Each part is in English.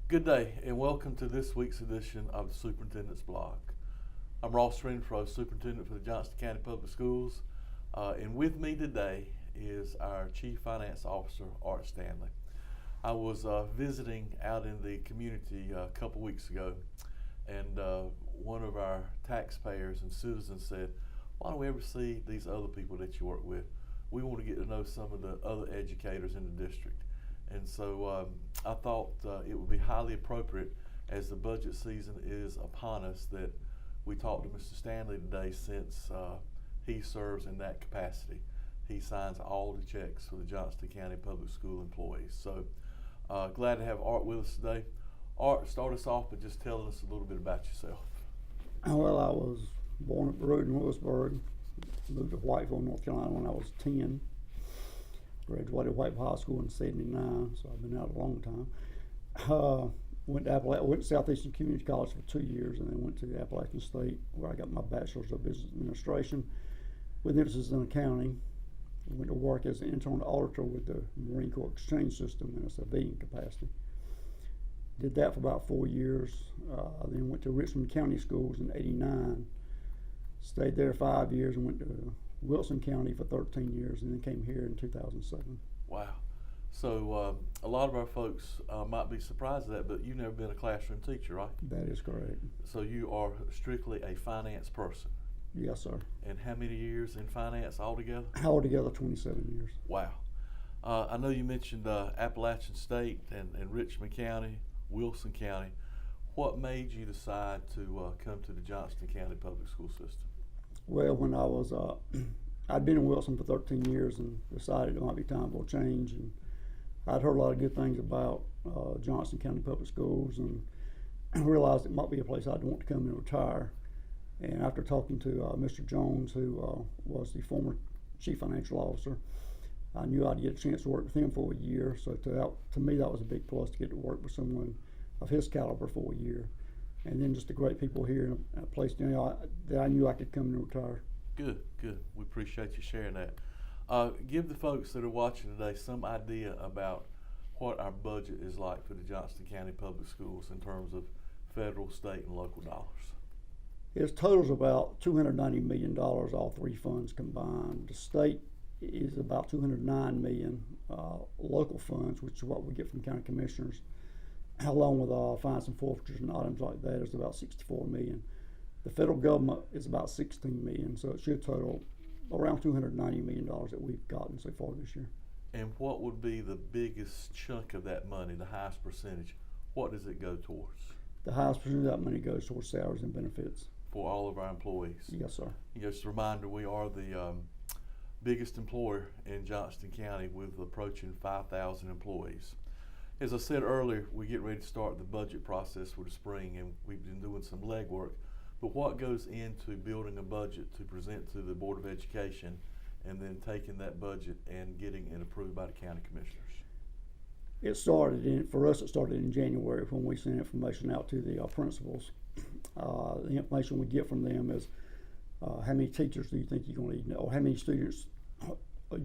Good day and welcome to this week's edition of the Superintendent's Blog. I'm Ross Renfro, Superintendent for the Johnston County Public Schools, and with me today is our Chief Finance Officer, Art Stanley. I was visiting out in the community a couple weeks ago, and one of our taxpayers and citizens said, "Why don't we ever see these other people that you work with? We want to get to know some of the other educators in the district." And so I thought it would be highly appropriate, as the budget season is upon us, that we talk to Mr. Stanley today, since he serves in that capacity. He signs all the checks for the Johnston County Public School employees. So glad to have Art with us today. Art, start us off by just telling us a little bit about yourself. Well, I was born at Road in Lewisburg, moved to Whiteville, North Carolina when I was 10. Graduated Whiteville High School in '79, so I've been out a long time. Went to Southeastern Community College for 2 years, and then went to Appalachian State, where I got my Bachelor's of Business Administration with emphasis in accounting. Went to work as an internal auditor with the Marine Corps Exchange System in a civilian capacity. Did that for about 4 years. Then went to Richmond County Schools in '89. Stayed there 5 years and went to Wilson County for 13 years, and then came here in 2007. Wow. So a lot of our folks might be surprised at that, but you've never been a classroom teacher, right? That is correct. So you are strictly a finance person. Yes, sir. And how many years in finance altogether? Altogether, 27 years. Wow. I know you mentioned Appalachian State and Richmond County, Wilson County. What made you decide to come to the Johnston County Public School System? Well, when I was, I'd been in Wilson for 13 years and decided it might be time for a change. And I'd heard a lot of good things about Johnston County Public Schools, and realized it might be a place I'd want to come and retire. And after talking to Mr. Jones, who was the former Chief Financial Officer, I knew I'd get a chance to work with him for a year. So to me, that was a big plus, to get to work with someone of his caliber for a year. And then just the great people here in a place that I knew I could come and retire. Good, good. We appreciate you sharing that. Give the folks that are watching today some idea about what our budget is like for the Johnston County Public Schools in terms of federal, state, and local dollars. Its totals about $290 million, all three funds combined. The state is about $209 million. Local funds, which is what we get from county commissioners, along with fines and forfeitures and items like that, is about $64 million. The federal government is about $16 million, so it should total around $290 million that we've gotten so far this year. And what would be the biggest chunk of that money, the highest percentage? What does it go towards? The highest percentage of that money goes towards salaries and benefits. For all of our employees? Yes, sir. Just a reminder, we are the biggest employer in Johnston County, with approaching 5,000 employees. As I said earlier, we get ready to start the budget process for the spring, and we've been doing some legwork. But what goes into building a budget to present to the Board of Education, and then taking that budget and getting it approved by the county commissioners? For us, it started in January when we sent information out to the principals. The information we get from them is how many teachers do you think you're going to need, or how many students do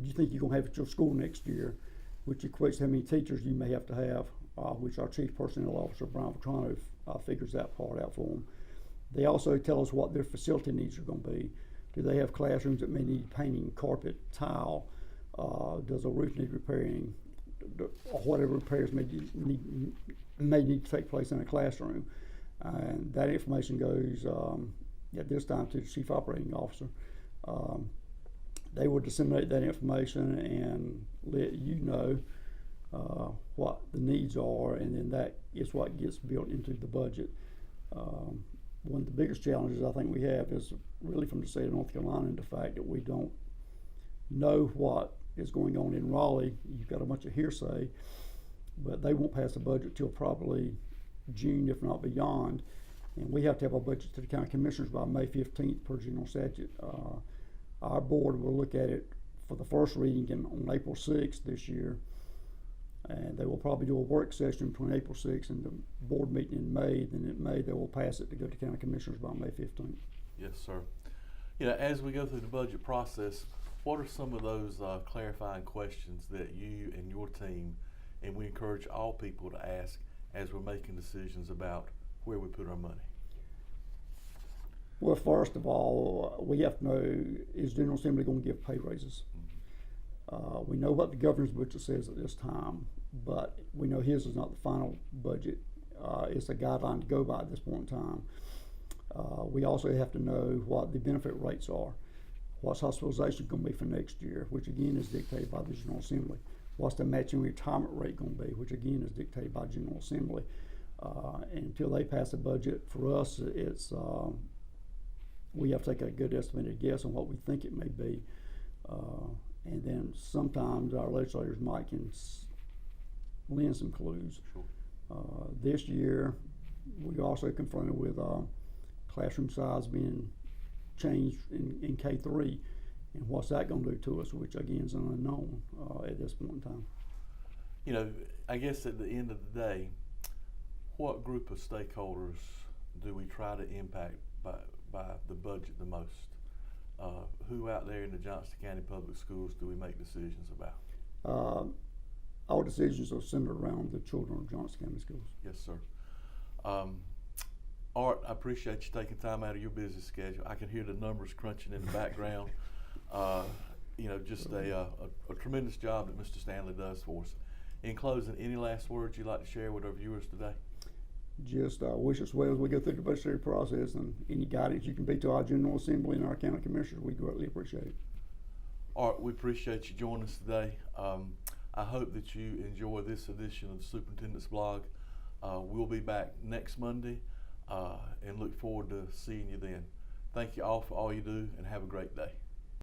you think you're going to have at your school next year, which equates to how many teachers you may have to have, which our Chief Personnel Officer, Brian Vetrano, figures that part out for them. They also tell us what their facility needs are going to be. Do they have classrooms that may need painting, carpet, tile? Does a roof need repairing? Or whatever repairs may need to take place in a classroom. And that information goes at this time to the Chief Operating Officer. They will disseminate that information and let you know what the needs are, and then that is what gets built into the budget. One of the biggest challenges I think we have is really from the state of North Carolina, and the fact that we don't know what is going on in Raleigh. You've got a bunch of hearsay, but they won't pass a budget till probably June, if not beyond. And we have to have our budget to the county commissioners by May 15th per general statute. Our board will look at it for the first reading on April 6th this year. And they will probably do a work session between April 6th and the board meeting in May. Then in May, they will pass it to go to county commissioners by May 15th. Yes, sir. As we go through the budget process, what are some of those clarifying questions that you and your team, and we encourage all people to ask as we're making decisions about where we put our money? Well, first of all, we have to know, is General Assembly going to give pay raises? We know what the governor's budget says at this time, but we know his is not the final budget. It's a guideline to go by at this point in time. We also have to know what the benefit rates are. What's hospitalization going to be for next year, which again is dictated by the General Assembly. What's the matching retirement rate going to be, which again is dictated by General Assembly. And until they pass a budget, for us, it's we have to take a good estimated guess on what we think it may be. And then sometimes our legislators might lend some clues. Sure. This year, we also confronted with classroom size being changed in K3, and what's that going to do to us, which again is an unknown at this point in time. You know, I guess at the end of the day, what group of stakeholders do we try to impact by the budget the most? Who out there in the Johnston County Public Schools do we make decisions about? Our decisions are centered around the children of Johnston County Schools. Yes, sir. Art, I appreciate you taking time out of your busy schedule. I can hear the numbers crunching in the background. You know, just a tremendous job that Mr. Stanley does for us. In closing, any last words you'd like to share with our viewers today? Just wish us well as we go through the budgetary process, and any guidance you can be to our General Assembly and our county commissioners, we greatly appreciate it. Art, we appreciate you joining us today. I hope that you enjoy this edition of the Superintendent's Blog. We'll be back next Monday and look forward to seeing you then. Thank you all for all you do, and have a great day.